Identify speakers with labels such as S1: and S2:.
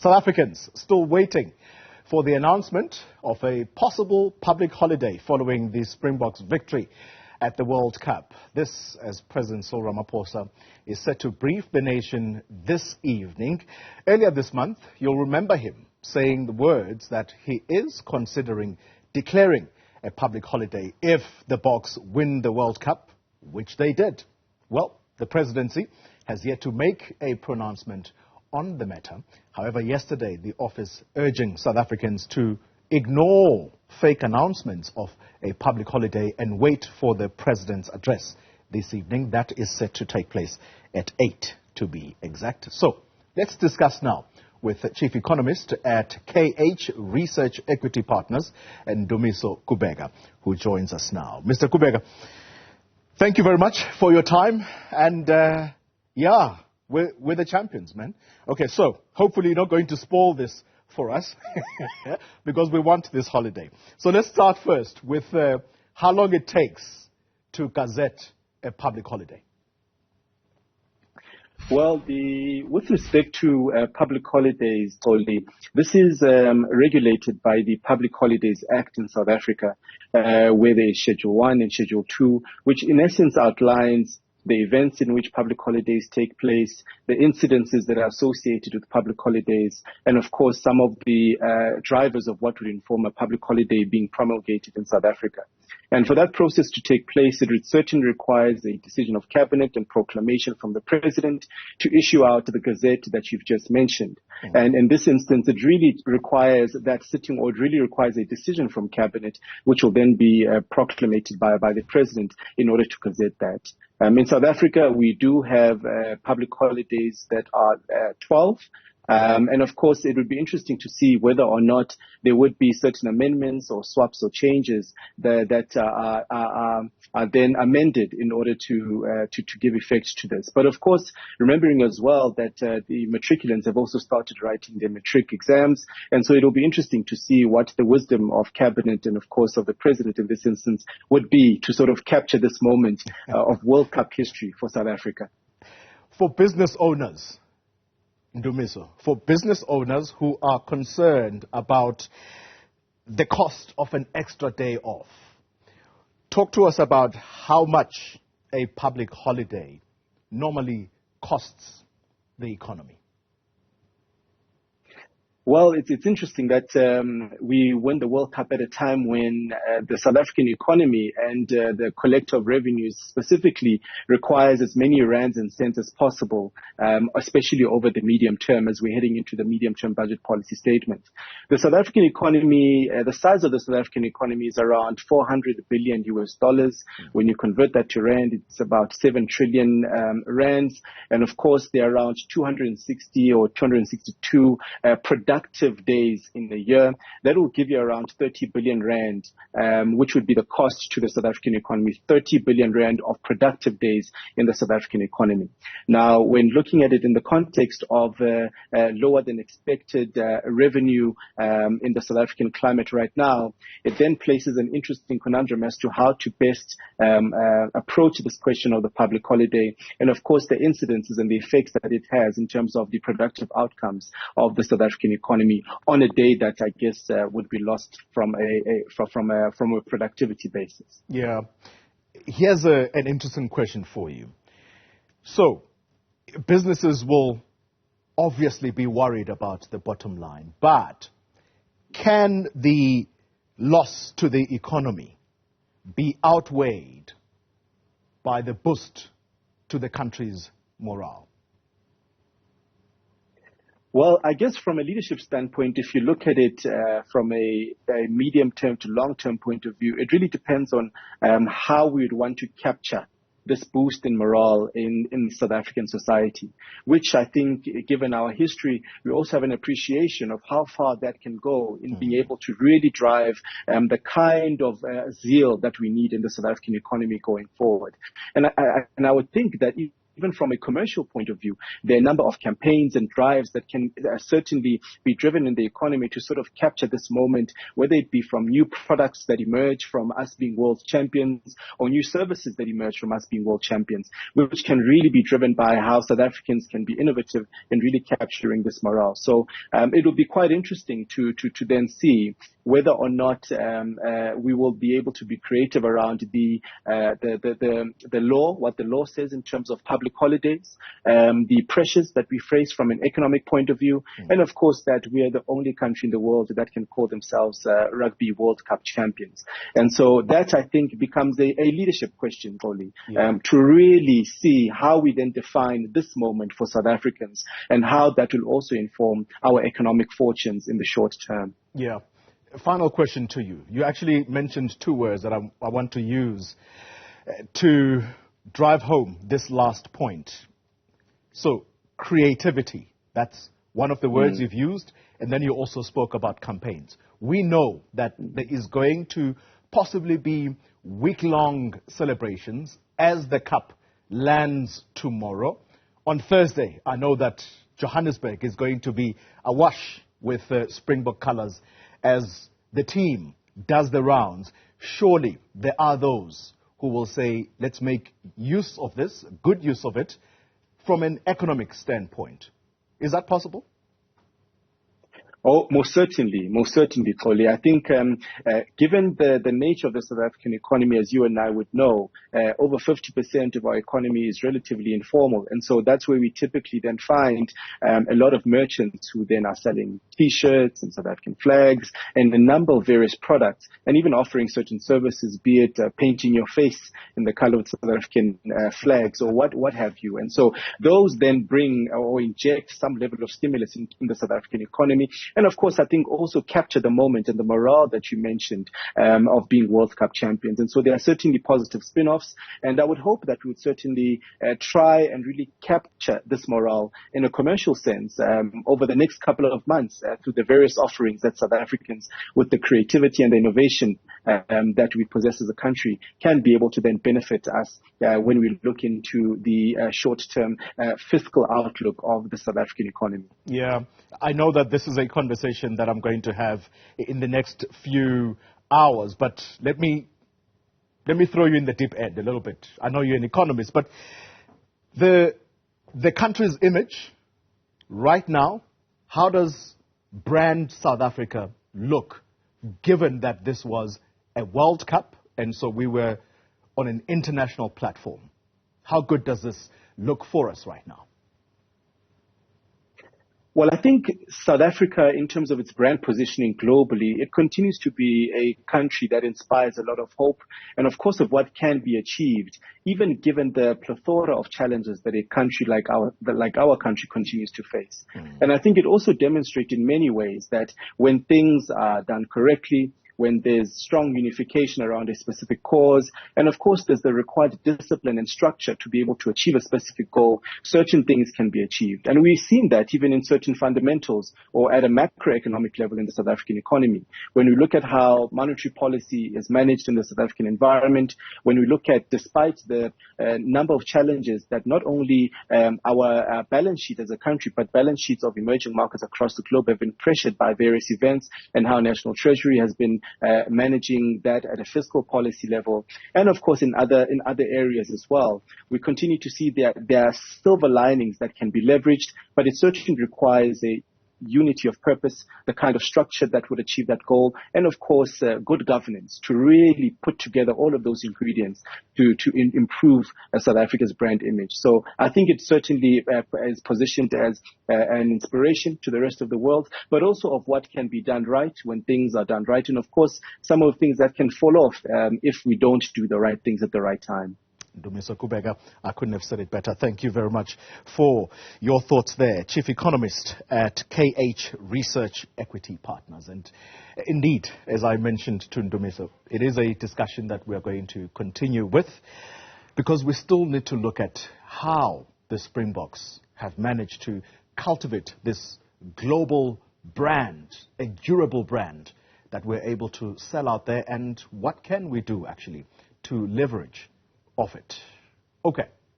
S1: South Africans still waiting for the announcement of a possible public holiday following the Springboks victory at the World Cup. This, as President Cyril Ramaphosa is set to brief the nation this evening. Earlier this month, you'll remember him saying the words that he is considering declaring a public holiday if the Boks win the World Cup, which they did. Well, the presidency has yet to make a pronouncement on the matter. However, yesterday, the office urging South Africans to ignore fake announcements of a public holiday and wait for the president's address this evening. That is set to take place at 8, to be exact. So, let's discuss now with the Chief Economist at KH Research Equity Partners, Ndumiso Kubheka, who joins us now. Mr. Kubheka, thank you very much for your time. And we're the champions, man. Okay, so hopefully you're not going to spoil this for us because we want this holiday. So let's start first with how long it takes to gazette a public holiday.
S2: Well, with respect to public holidays, Oli, this is regulated by the Public Holidays Act in South Africa, where there is Schedule 1 and Schedule 2, which in essence outlines the events in which public holidays take place, the incidences that are associated with public holidays, and of course some of the drivers of what would inform a public holiday being promulgated in South Africa. And for that process to take place, it certainly requires a decision of cabinet and proclamation from the president to issue out the gazette that you've just mentioned. Mm-hmm. And in this instance, it really requires that sitting, or it really requires a decision from cabinet, which will then be proclamated by the president in order to gazette that. In South Africa, we do have public holidays that are 12. And of course, it would be interesting to see whether or not there would be certain amendments or swaps or changes that are then amended in order to give effect to this. But of course, remembering as well that the matriculants have also started writing their matric exams, and so it will be interesting to see what the wisdom of cabinet and of course of the president in this instance would be to sort of capture this moment of World Cup history for South Africa.
S1: For business owners, Ndumiso, for business owners who are concerned about the cost of an extra day off, talk to us about how much a public holiday normally costs the economy.
S2: Well, it's interesting that we win the World Cup at a time when the South African economy and the collective revenues specifically requires as many rands and cents as possible, especially over the medium term as we're heading into the medium-term budget policy statement. The South African economy, the size of the South African economy is around $400 billion. When you convert that to rand, it's about 7 trillion rands. And of course, there are around 260 or 262 productive days in the year. That will give you around 30 billion rand, which would be the cost to the South African economy, 30 billion rand of productive days in the South African economy. Now, when looking at it in the context of lower than expected revenue in the South African climate right now, it then places an interesting conundrum as to how to best approach this question of the public holiday, and of course the incidences and the effects that it has in terms of the productive outcomes of the South African economy on a day that I guess would be lost from a productivity basis.
S1: Yeah. Here's an interesting question for you. So, businesses will obviously be worried about the bottom line, but can the loss to the economy be outweighed by the boost to the country's morale?
S2: Well, I guess from a leadership standpoint, if you look at it from a medium-term to long-term point of view, it really depends on how we would want to capture this boost in morale in South African society, which I think, given our history, we also have an appreciation of how far that can go in being able to really drive the kind of zeal that we need in the South African economy going forward. And I would think that even from a commercial point of view, there are a number of campaigns and drives that can certainly be driven in the economy to sort of capture this moment, whether it be from new products that emerge from us being world champions or new services that emerge from us being world champions, which can really be driven by how South Africans can be innovative in really capturing this morale. So it'll be quite interesting to then see whether or not we will be able to be creative around the law, what the law says in terms of public holidays, the pressures that we face from an economic point of view, and of course that we are the only country in the world that can call themselves Rugby World Cup champions. And so that, I think, becomes a leadership question, Oli, to really see how we then define this moment for South Africans and how that will also inform our economic fortunes in the short term.
S1: Yeah. Final question to you. You actually mentioned two words that I want to use to drive home this last point. So, creativity. That's one of the words you've used. And then you also spoke about campaigns. We know that there is going to possibly be week-long celebrations as the Cup lands tomorrow. On Thursday, I know that Johannesburg is going to be awash with Springbok colours as the team does the rounds. Surely there are those who will say, let's make use of this, good use of it, from an economic standpoint. Is that possible?
S2: Oh, most certainly, Kholi. I think given the nature of the South African economy, as you and I would know, over 50% of our economy is relatively informal. And so that's where we typically then find a lot of merchants who then are selling T-shirts and South African flags and a number of various products, and even offering certain services, be it painting your face in the color of South African flags or what have you. And so those then bring or inject some level of stimulus in the South African economy. And of course, I think also capture the moment and the morale that you mentioned of being World Cup champions. And so there are certainly positive spin-offs. And I would hope that we would certainly try and really capture this morale in a commercial sense over the next couple of months through the various offerings that South Africans, with the creativity and the innovation that we possess as a country, can be able to then benefit us when we look into the short-term fiscal outlook of the South African economy.
S1: Yeah, I know that this is a conversation that I'm going to have in the next few hours, but let me throw you in the deep end a little bit. I know you're an economist, but the country's image right now, how does brand South Africa look, given that this was a World Cup and so we were on an international platform? How good does this look for us right now?
S2: Well, I think South Africa, in terms of its brand positioning globally, it continues to be a country that inspires a lot of hope and, of course, of what can be achieved, even given the plethora of challenges that a country like our country continues to face. And I think it also demonstrates in many ways that when things are done correctly, when there's strong unification around a specific cause, and of course there's the required discipline and structure to be able to achieve a specific goal, certain things can be achieved. And we've seen that even in certain fundamentals or at a macroeconomic level in the South African economy. When we look at how monetary policy is managed in the South African environment, when we look at, despite the number of challenges that not only our balance sheet as a country, but balance sheets of emerging markets across the globe have been pressured by various events, and how National Treasury has been managing that at a fiscal policy level, and of course in other areas as well. We continue to see that there are silver linings that can be leveraged, but it certainly requires a unity of purpose, the kind of structure that would achieve that goal, and of course good governance to really put together all of those ingredients to improve South Africa's brand image. So I think it certainly is positioned as an inspiration to the rest of the world, but also of what can be done right when things are done right, and of course some of the things that can fall off if we don't do the right things at the right time.
S1: Ndumiso Kubheka, I couldn't have said it better. Thank you very much for your thoughts there. Chief Economist at KH Research Equity Partners. And indeed, as I mentioned to Ndumiso, it is a discussion that we are going to continue with, because we still need to look at how the Springboks have managed to cultivate this global brand, a durable brand that we're able to sell out there, and what can we do actually to leverage of it. Okay.